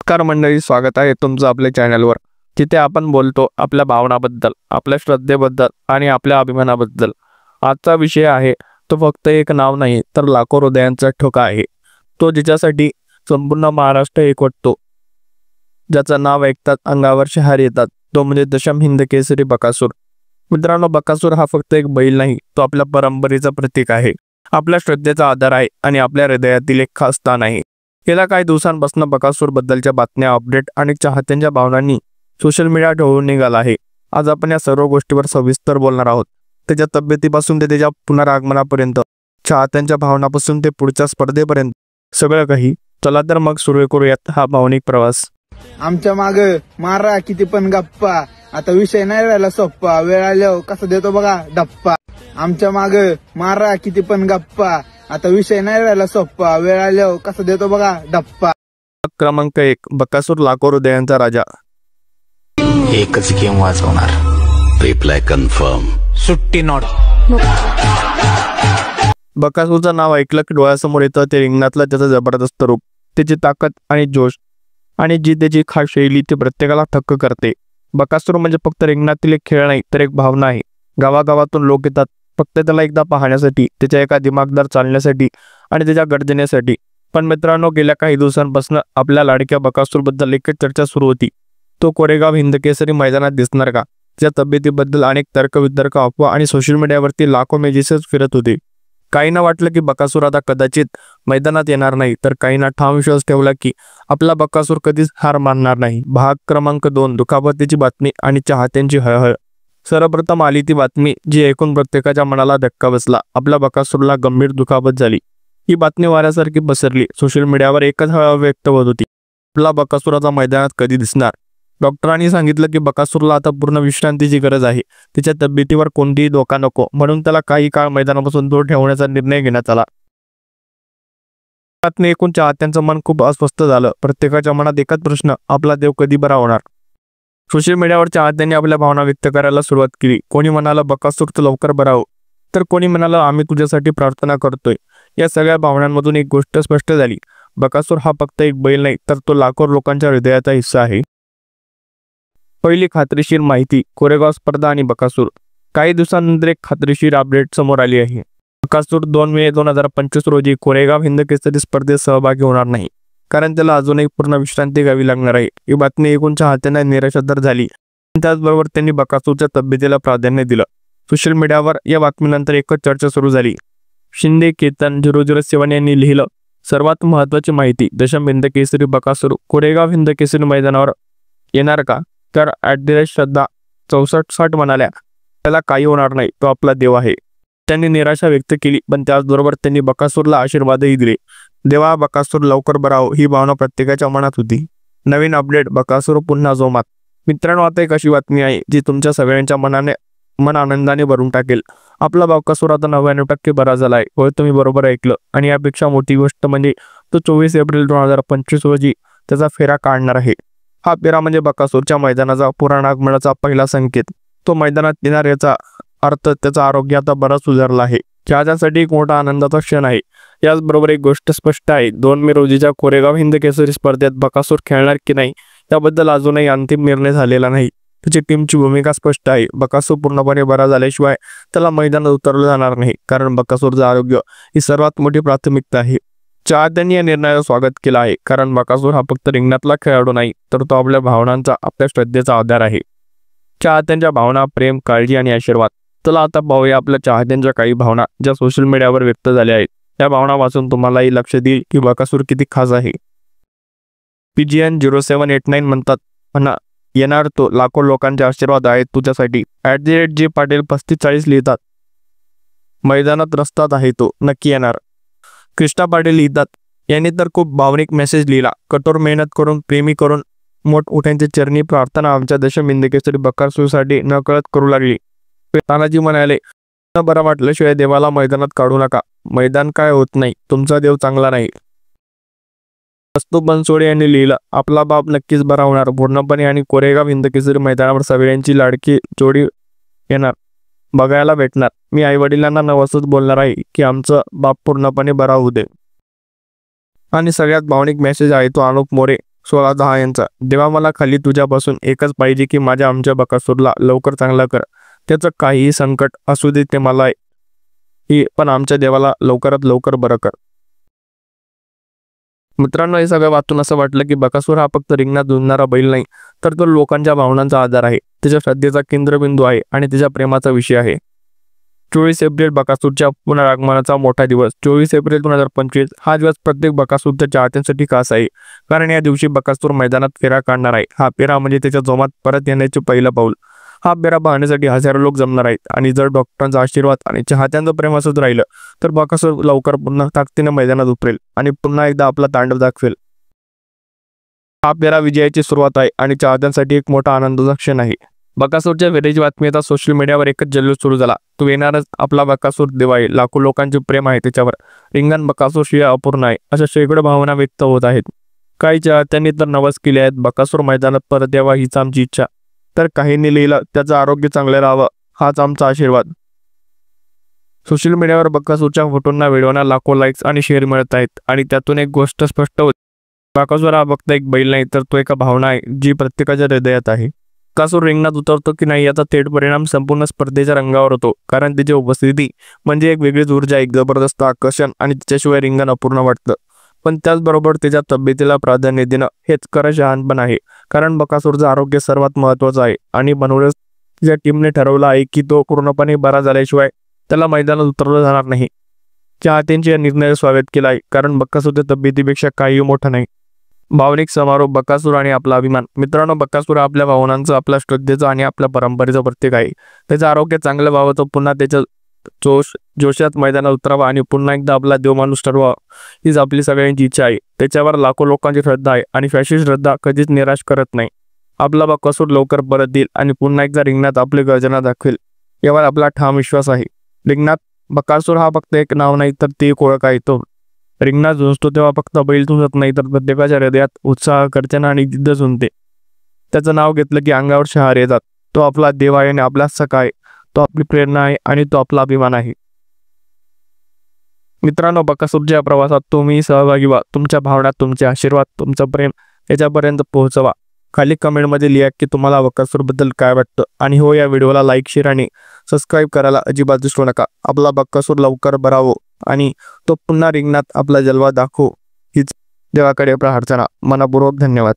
नमस्कार मंडळी, स्वागत आहे तुमचं आपल्या चॅनलवर, जिथे आपण बोलतो आपल्या भावनाबद्दल, आपल्या श्रद्धेबद्दल आणि आपल्या अभिमानाबद्दल। आजचा विषय आहे तो फक्त एक नाव नाही तर लाखो हृदयांचा ठोका आहे। तो जिच्यासाठी संपूर्ण महाराष्ट्र एकवटतो, ज्याचं नाव ऐकतात अंगावर शहारे येतात, तो म्हणजे दशम हिंद केसरी बकासूर। मित्रांनो, बकासूर हा फक्त एक बैल नाही, तो आपल्या परंपरेचं प्रतीक आहे, आपल्या श्रद्धेचा आधार आहे आणि आपल्या हृदयातील एक खास स्थान आहे। गेल्या काही दिवसांपासून बकासूर बद्दलच्या बातम्या, अपडेट आणि चाहत्यांच्या भावनांनी सोशल मीडिया ढवळून निघाला आहे। आज आपण या सर्व गोष्टीवर सविस्तर बोलणार आहोत, त्याच्या तब्येतीपासून ते त्याच्या पुनरागमनापर्यंत, चाहत्यांच्या भावनापासून ते पुढच्या स्पर्धेपर्यंत, सगळं काही। चला तर मग सुरू करूयात हा भावनिक प्रवास। आमच्या माग मारा किती पण गप्पा, आता विषय नाही राहिला सोप्पा, वेळ आल्यावर कसं देतो बघा डप्पा। आमच्या माग मारा किती पण गप्पा, आता विषय नाही राहिला सोप्पा, वेळ आल्यावर कसं देतो बघा डप्पा। क्रमांक 1, बकासूर लाखो हृदयांचा राजा। एकच गेम वाजवणार, रिप्लाय कन्फर्म, सुट्टी नॉट। बकासूरचं नाव ऐकलं की डोळ्यासमोर येतं ते रिंगणातलं त्याचं जबरदस्त रूप, त्याची ताकद आणि जोश आणि जी त्याची खास शैली ती प्रत्येकाला थक्क करते। बकासूर म्हणजे फक्त रिंगणातील एक खेळ नाही तर एक भावना आहे। गावागावातून लोक येतात फक्त त्याला एकदा पाहण्यासाठी, त्याच्या एका दिमागदार चालण्यासाठी आणि त्याच्या गर्जनेसाठी। पण मित्रांनो, गेल्या काही दिवसांपासून आपल्या लाडक्या बकासूरबद्दल एकच चर्चा सुरू होती, तो कोरेगाव हिंदकेसरी मैदानात दिसणार का? त्याच्या तब्येतीबद्दल अनेक तर्कवितर्क, अफवा आणि सोशल मीडियावरती लाखो मेसेजेस फिरत होते। काहींना वाटलं की बकासूर आता कदाचित मैदानात येणार नाही, तर काहींना ठाम विश्वास ठेवला की आपला बकासूर कधीच हार मानणार नाही। भाग क्रमांक 2, दुखापतीची बातमी आणि चाहत्यांची हळहळ। सर्वप्रथम आली ती बातमी जी ऐकून प्रत्येकाच्या मनाला धक्का बसला, आपल्या बकासूरला गंभीर दुखापत झाली। ही बातमी वाऱ्यासारखी पसरली, सोशल मीडियावर एकच हळहळ व्यक्त होत होती, आपला बकासूर आता मैदानात कधी दिसणार? डॉक्टरांनी सांगितलं की बकासूरला आता पूर्ण विश्रांतीची गरज आहे, त्याच्या तब्येतीवर कोणतीही धोका नको, म्हणून त्याला काही काळ मैदानापासून दूर ठेवण्याचा निर्णय घेण्यात आला। बातमी ऐकून चाहत्यांचं मन खूप अस्वस्थ झालं। प्रत्येकाच्या मनात एकच प्रश्न, आपला देव कधी बरा होणार? सोशल मीडियावर चाहत्यांनी आपल्या भावना व्यक्त करायला सुरुवात केली। कोणी म्हणाला बकासूर तू लवकर बरा हो, तर कोणी म्हणाला आम्ही तुझ्यासाठी प्रार्थना करतोय। या सगळ्या भावनांमधून एक गोष्ट स्पष्ट झाली, बकासूर हा फक्त एक बैल नाही तर तो लाखो लोकांच्या हृदयाचा हिस्सा आहे। पहिली खात्रीशीर माहिती, कोरेगाव स्पर्धा आणि बकासूर। काही दिवसांनंतर एक खात्रीशीर अपडेट समोर आली आहे। बकासूर 2 मे 2025 रोजी कोरेगाव हिंदकेसरी स्पर्धेत सहभागी होणार नाही, कारण त्याला अजूनही पूर्ण विश्रांती घ्यावी लागणार आहे। ही बातमी ऐकून चाहत्यांना निराशादार झाली, त्याचबरोबर त्यांनी बकासूरच्या तब्येतीला प्राधान्य दिलं। सोशल मीडियावर या बातमीनंतर एकच चर्चा सुरू झाली। शिंदे केतन 007 यांनी लिहिलं, सर्वात महत्त्वाची माहिती, दशम हिंदकेसरी बकासूर कोरेगाव हिंदकेसरी मैदानावर येणार का? तर @श्रद्धा 6460 म्हणाल्या, त्याला काही होणार नाही, तो आपला देव आहे। त्यांनी निराशा व्यक्त केली, पण त्याचबरोबर त्यांनी बकासूरला आशीर्वादही दिले। देवा बकासूर लवकर बरा हो, ही भावना प्रत्येकाच्या मनात होती। नवीन अपडेट, बकासूर पुन्हा जोमात। मित्रांनो, आता एक अशी बातमी आहे जी तुमच्या सगळ्यांच्या मन आनंदाने भरून टाकेल। आपला बकासूर आता 99% बरा झाला आहे। होय, तुम्ही बरोबर ऐकलं, आणि यापेक्षा मोठी गोष्ट म्हणजे तो 24 एप्रिल 2025 रोजी त्याचा फेरा काढणार आहे। हा फेरा म्हणजे बकासूरच्या मैदानाचा पुनरागमनाचा पहिला संकेत। तो मैदानात येणार याचा अर्थ त्याचं आरोग्य आता बराच सुधारलं आहे, ज्यासाठी एक मोठा आनंदाचा क्षण आहे। याचबरोबर एक गोष्ट स्पष्ट आहे, 2 मे रोजीच्या कोरेगाव हिंदकेसरी स्पर्धेत बकासूर खेळणार की नाही याबद्दल अजूनही अंतिम निर्णय झालेला नाही। त्याची टीमची भूमिका स्पष्ट आहे, बकासूर पूर्णपणे बरा झाल्याशिवाय त्याला मैदानात उतरवलं जाणार नाही, कारण बकासूरचं आरोग्य ही सर्वात मोठी प्राथमिकता आहे। चाहत्यांनी या निर्णयाचं स्वागत केलं आहे, कारण बकासूर हा फक्त रिंगणातला खेळाडू नाही तर तो आपल्या भावनांचा, आपल्या श्रद्धेचा आधार आहे। चाहत्यांच्या भावना, प्रेम, काळजी आणि आशीर्वाद। चला आता पाहूया आपल्या चाहत्यांच्या काही भावना ज्या सोशल मीडियावर व्यक्त झाल्या आहेत। या भावना वाचून तुम्हालाही लक्ष देईल की बकासूर किती खास आहे। PGN 0789 म्हणतात, म्हणा येणार तो, लाखो लोकांचे आशीर्वाद आहेत तुझ्यासाठी। @J पाटील 3540 लिहितात, मैदानात रस्तात आहे तो, नक्की येणार। कृष्णा पाटील लिहितात, यांनी तर खूप भावनिक मेसेज लिहिला, कठोर मेहनत करून, प्रेमी करून, मोठमोठ्यांच्या चरणी प्रार्थना आमच्या दशम हिंदकेसरी बकासूरसाठी नकळत करू लागली। तानाजी म्हणाले, बरं वाटल्याशिवाय देवाला मैदानात काढू नका, मैदान काय होत नाही, तुमचा देव चांगला नाही। वस्तू बनसोडे यांनी लिहिलं, आपला बाप नक्कीच बरा होणार पूर्णपणे आणि कोरेगाव हिंदकेसरी मैदानावर सगळ्यांची लाडकी जोडी येणार, बघायला भेटणार। मी आईवडिलांना नवसच बोलणार आहे की आमचं बाप पूर्णपणे बरा होऊ दे। आणि सगळ्यात भावनिक मेसेज आहे तो अनुप मोरे, 16:10 यांचा, देवा मला खाली तुझ्यापासून एकच पाहिजे की माझ्या आमच्या बकासूरला लवकर चांगला कर. त्याचं काहीही संकट असू दे ते मला पण आमच्या देवाला लवकरात लवकर बरं कर. मित्रांनो, हे सगळं वाचून असं वाटलं की बकासूर हा फक्त रिंगणात झुंजणारा बैल नाही, तर तो लोकांच्या भावनांचा आधार आहे, त्याच्या श्रद्धेचा केंद्रबिंदू आहे आणि त्याच्या प्रेमाचा विषय आहे. 24 एप्रिल बकासूरच्या पुनरागमनाचा मोठा दिवस. 24 एप्रिल 2025 हा दिवस प्रत्येक बकासूरच्या चाहत्यांसाठी खास आहे, कारण या दिवशी बकासूर मैदानात फेरा काढणार आहे. हा फेरा म्हणजे त्याच्या जोमात परत येण्याचे पहिलं पाऊल. हा फेरा पाहण्यासाठी हजारो लोक जमणार आहेत आणि जर डॉक्टरांचा आशीर्वाद आणि चाहत्यांचं प्रेम असंच राहिलं तर बकासूर लवकर पुन्हा ताकदीने मैदानात उतरेल आणि पुन्हा एकदा आपला तांडव दाखवेल. हा फेरा विजयाची सुरुवात आहे आणि चाहत्यांसाठी एक मोठा आनंदाचा क्षण आहे. बकासूरच्या फेरीची बातमी येता सोशल मीडियावर एकच जल्लोष सुरू झाला. तो येणारच आपला बकासूर देवा आहे, लाखो लोकांचे प्रेम आहे त्याच्यावर, रिंगण बकासूर शिवाय अपूर्ण आहे, अशा शेकडो भावना व्यक्त होत आहेत. काही चाहत्यांनी तर नवस केले आहेत, बकासूर मैदानात परत यावा हीच आमची इच्छा. तर काहींनी लिहिलं त्याचं आरोग्य चांगलं राहावं हाच आमचा आशीर्वाद. सोशल मीडियावर बकासूरच्या फोटोंना व्हिडिओना लाखो लाईक्स आणि शेअर मिळत आहेत आणि त्यातून एक गोष्ट स्पष्ट होते, बकासूर हा फक्त एक बैल नाही, तर तो एका भावना आहे जी प्रत्येकाच्या हृदयात आहे. बकासूर रिंगणात उतरतो की नाही याचा थेट परिणाम संपूर्ण स्पर्धेच्या रंगावर होतो, कारण त्याची उपस्थिती म्हणजे एक वेगळीच ऊर्जा, एक जबरदस्त आकर्षण आणि त्याच्याशिवाय रिंगण अपूर्ण वाटतं. पण त्याचबरोबर त्याच्या तब्येतीला प्राधान्य देणं हेच खरं शहाणपण आहे, कारण बकासूरचं आरोग्य सर्वात महत्त्वाचं आहे आणि म्हणूनच तिच्या टीमने ठरवलं आहे की तो पूर्णपणे बरा झाल्याशिवाय त्याला मैदानात उतरवलं जाणार नाही. चाहत्यांची या निर्णयाचं स्वागत केलं आहे, कारण बकासूरच्या तब्येतीपेक्षा काहीही मोठं नाही. भावनिक समारोह, बकासूर आणि आपला अभिमान. मित्रांनो, बकासूर आपल्या भावनांचं, आपल्या श्रद्धेचं आणि आपल्या परंपरेचं प्रतीक आहे. त्याचं आरोग्य चांगलं व्हावं, तो पुन्हा त्याच्या जोशात मैदानात उतरावा आणि पुन्हा एकदा आपला देव माणूस ठरवा हीच आपली सगळ्यांची इच्छा आहे. त्याच्यावर लाखो लोकांची श्रद्धा आहे आणि अशी श्रद्धा कधीच निराश करत नाही. आपला बकासूर लवकर परत येईल आणि पुन्हा एकदा रिंगणात आपली गर्जना दाखवेल यावर आपला ठाम विश्वास आहे. रिंगणात बकासूर हा फक्त एक नाव नाही, तर ती एक ओळख आहे. तो रिंगणात झुंजतो तेव्हा फक्त बैल झुंजत नाही, तर प्रत्येकाच्या हृदयात उत्साह, गर्जना आणि जिद्द झुंजते. त्याचं नाव घेतलं की अंगावर शहारे येतात. तो आपला देव आहे आणि आपला सखा आहे, तो आपली प्रेरणा आहे आणि तो आपला अभिमान आहे. मित्रांनो, बकासूरच्या प्रवासात तुम्ही सहभागी व्हा. तुमच्या भावना, तुमचे आशीर्वाद, तुमचं प्रेम याच्यापर्यंत पोहोचवा. खाली कमेंटमध्ये लिहा की तुम्हाला बकासूरबद्दल काय वाटतं आणि हो, या व्हिडिओला लाईक, शेअर आणि सबस्क्राईब करायला अजिबात विसरू नका. आपला बकासूर लवकर बरा हो आणि तो पुन्हा रिंगणात आपला जलवा दाखवो हीच देवाकडे प्रार्थना. मनपूर्वक धन्यवाद.